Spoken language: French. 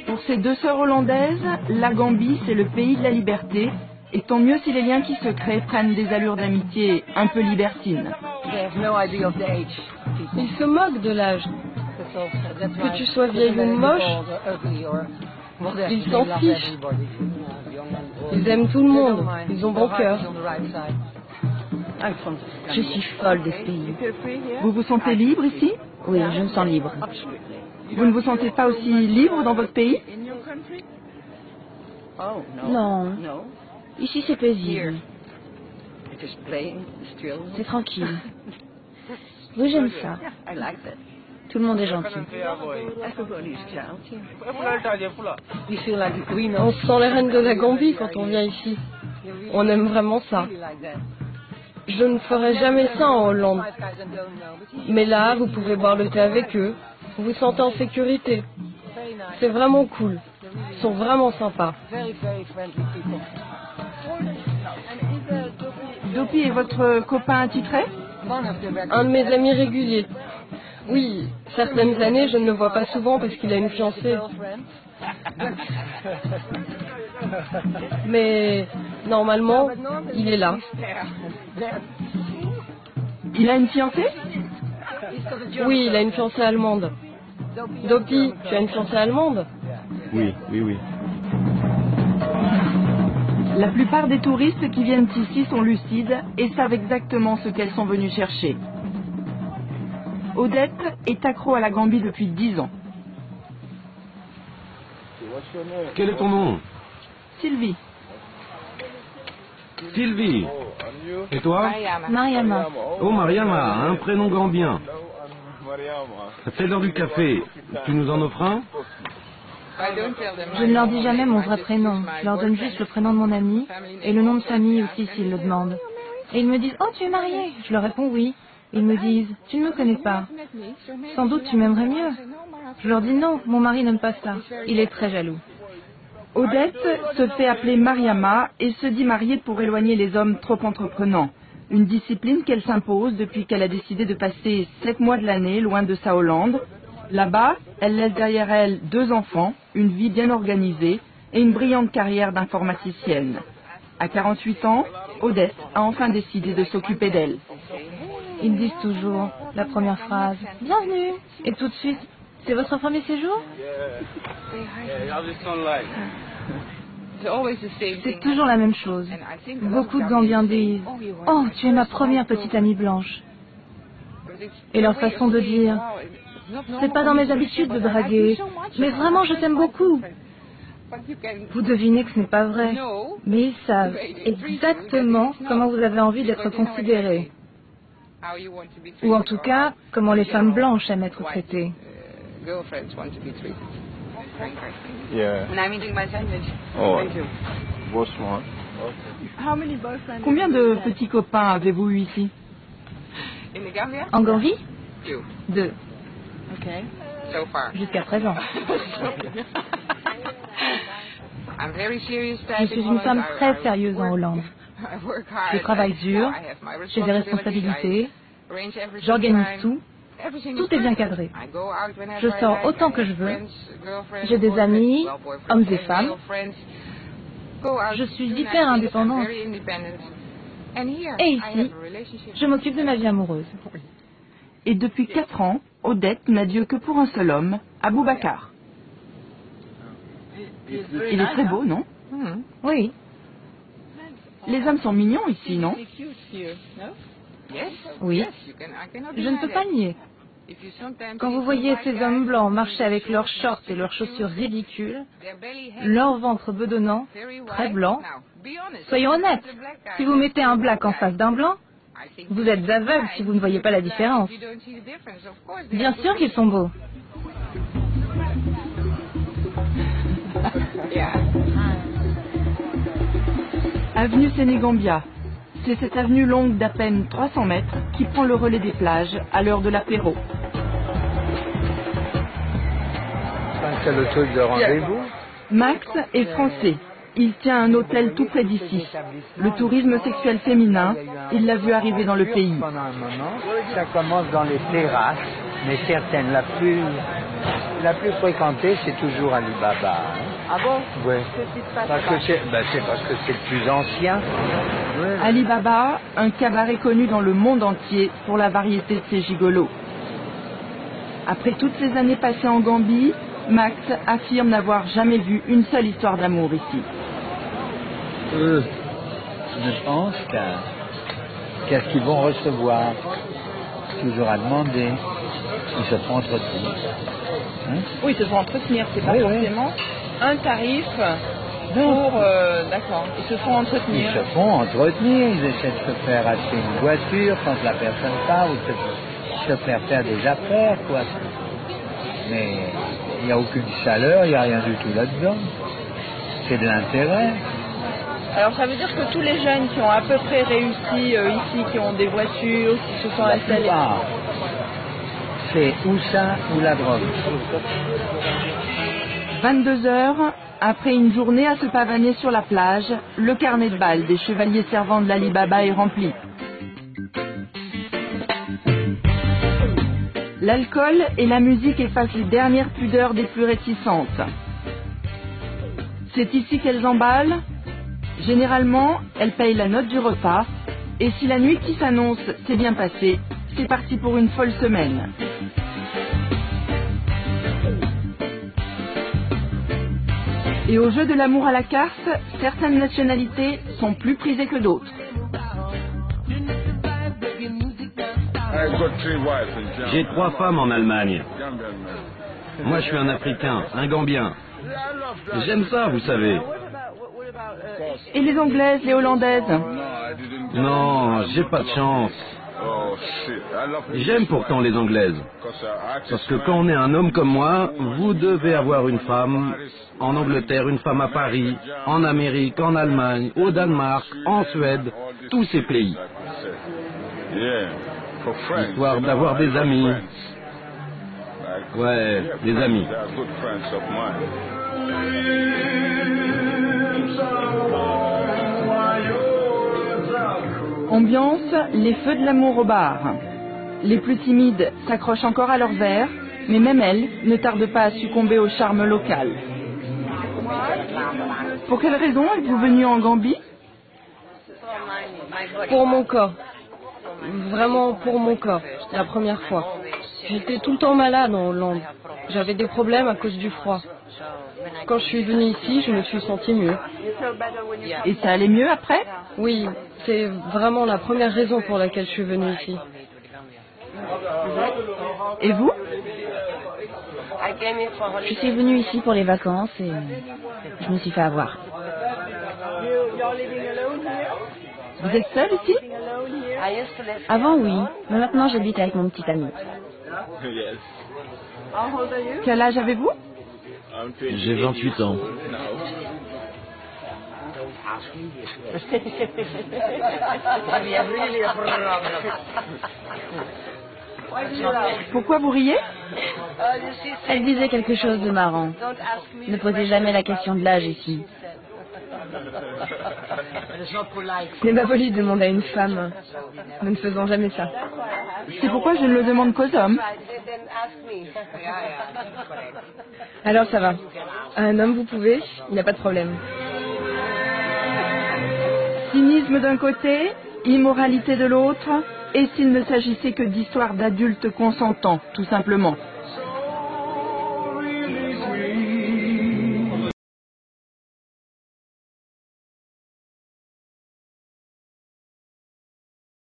Pour ces deux sœurs hollandaises, la Gambie, c'est le pays de la liberté, et tant mieux si les liens qui se créent prennent des allures d'amitié un peu libertines. Ils se moquent de l'âge. Que tu sois vieille ou moche, ils s'en fichent. Ils aiment tout le monde, ils ont bon cœur. Je suis folle de ce pays. Vous vous sentez libre ici? Oui, je me sens libre. Vous ne vous sentez pas aussi libre dans votre pays? Non. Ici, c'est paisible. C'est tranquille. Oui, j'aime ça. Tout le monde est gentil. On se sent les reines de la Gambie quand on vient ici. On aime vraiment ça. Je ne ferai jamais ça en Hollande. Mais là, vous pouvez boire le thé avec eux. Vous vous sentez en sécurité. C'est vraiment cool. Ils sont vraiment sympas. Dopey est votre copain attitré? Un de mes amis réguliers. Oui, certaines années, je ne le vois pas souvent parce qu'il a une fiancée. Mais normalement, il est là. Il a une fiancée? Oui, il a une fiancée allemande. Dopey, tu as une fiancée allemande? Oui. La plupart des touristes qui viennent ici sont lucides et savent exactement ce qu'elles sont venues chercher. Odette est accro à la Gambie depuis 10 ans. Quel est ton nom? Sylvie. Sylvie. Et toi? Mariama. Oh, Mariama, un prénom gambien. C'est l'heure du café. Tu nous en offres un? Je ne leur dis jamais mon vrai prénom. Je leur donne juste le prénom de mon ami et le nom de famille aussi s'ils le demandent. Et ils me disent « Oh, tu es mariée ?» Je leur réponds « Oui ». Ils me disent « Tu ne me connais pas. Sans doute tu m'aimerais mieux. » Je leur dis « Non, mon mari n'aime pas ça. Il est très jaloux. » Odette se fait appeler Mariama et se dit mariée pour éloigner les hommes trop entreprenants. Une discipline qu'elle s'impose depuis qu'elle a décidé de passer 7 mois de l'année loin de sa Hollande. Là-bas, elle laisse derrière elle 2 enfants, une vie bien organisée et une brillante carrière d'informaticienne. À 48 ans, Odette a enfin décidé de s'occuper d'elle. Ils disent toujours la première phrase « Bienvenue !» et tout de suite « C'est votre premier séjour ?» C'est toujours la même chose. Beaucoup de Gambiens disent « Oh, tu es ma première petite amie blanche !» Et leur façon de dire « C'est pas dans mes habitudes de draguer, mais vraiment je t'aime beaucoup !» Vous devinez que ce n'est pas vrai, mais ils savent exactement comment vous avez envie d'être considéré. Ou en tout cas, comment les femmes blanches aiment être traitées. Combien de petits copains avez-vous eu ici? En Gambie 2. Jusqu'à présent. Je suis une femme très sérieuse en Hollande. Je travaille dur, j'ai des responsabilités, j'organise tout, tout est bien cadré. Je sors autant que je veux, j'ai des amis, hommes et femmes. Je suis hyper indépendante. Et ici, je m'occupe de ma vie amoureuse. Et depuis 4 ans, Odette n'a Dieu que pour un seul homme, Aboubacar. Il est très beau, non? Oui. Les hommes sont mignons ici, non? Oui. Je ne peux pas nier. Quand vous voyez ces hommes blancs marcher avec leurs shorts et leurs chaussures ridicules, leur ventre bedonnant, très blanc, soyons honnêtes, si vous mettez un black en face d'un blanc, vous êtes aveugle si vous ne voyez pas la différence. Bien sûr qu'ils sont beaux. Avenue Sénégambia. C'est cette avenue longue d'à peine 300 mètres qui prend le relais des plages à l'heure de l'apéro. C'est le truc de rendez-vous. Max est français. Il tient un hôtel tout près d'ici. Le tourisme sexuel féminin, il l'a vu arriver dans le pays. Pendant un moment, ça commence dans les terrasses Mais certaines, la plus fréquentée, c'est toujours Ali Baba. Hein. Ah bon? Ouais. Qu'est-ce qui se passe Parce que c'est parce que c'est le plus ancien. Ouais. Ali Baba, un cabaret connu dans le monde entier pour la variété de ses gigolos. Après toutes ces années passées en Gambie, Max affirme n'avoir jamais vu une seule histoire d'amour ici. Je pense qu'est-ce qu'ils vont recevoir? Toujours à demander. Ils se font entretenir. Hein? Oui, ils se font entretenir, c'est pas Oui, forcément un tarif Non. pour... D'accord, ils se font Ils entretenir. se font entretenir, ils essaient de se faire acheter une voiture quand la personne part, ou de se faire des affaires, quoi. Mais il n'y a aucune chaleur, il n'y a rien du tout là-dedans. C'est de l'intérêt. Alors ça veut dire que tous les jeunes qui ont à peu près réussi ici, qui ont des voitures, qui se sont La installés... plupart, c'est ou ça ou la drogue. 22 heures, après une journée à se pavaner sur la plage, le carnet de balles des chevaliers servants de l'Ali Baba est rempli. L'alcool et la musique effacent les dernières pudeurs des plus réticentes. C'est ici qu'elles emballent. Généralement, elles payent la note du repas. Et si la nuit qui s'annonce s'est bien passée, c'est parti pour une folle semaine. Et au jeu de l'amour à la carte, certaines nationalités sont plus prisées que d'autres. J'ai 3 femmes en Allemagne. Moi, je suis un Africain, un Gambien. J'aime ça, vous savez. Et les Anglaises, les Hollandaises? Non, j'ai pas de chance. J'aime pourtant les Anglaises. Parce que quand on est un homme comme moi, vous devez avoir une femme en Angleterre, une femme à Paris, en Amérique, en Allemagne, au Danemark, en Suède, tous ces pays. Histoire d'avoir des amis. Ouais, des amis. Ambiance, les feux de l'amour au bar. Les plus timides s'accrochent encore à leur verre, mais même elles ne tardent pas à succomber au charme local. Pour quelle raison êtes-vous venu en Gambie? Pour mon corps. Vraiment pour mon corps, la première fois. J'étais tout le temps malade en Hollande. J'avais des problèmes à cause du froid. Quand je suis venue ici, je me suis sentie mieux. Et ça allait mieux après? Oui, c'est vraiment la première raison pour laquelle je suis venue ici. Et vous? Je suis venue ici pour les vacances et je me suis fait avoir. Vous êtes seul ici? Avant, oui, mais maintenant j'habite avec mon petit ami. Quel âge avez-vous? J'ai 28 ans. Pourquoi vous riez? Elle disait quelque chose de marrant. Ne posez jamais la question de l'âge ici. Ce n'est pas poli de demander à une femme. Nous ne faisons jamais ça. C'est pourquoi je ne le demande qu'aux hommes. Alors ça va. À un homme, vous pouvez, il n'y a pas de problème. Cynisme d'un côté, immoralité de l'autre, et s'il ne s'agissait que d'histoires d'adultes consentants, tout simplement.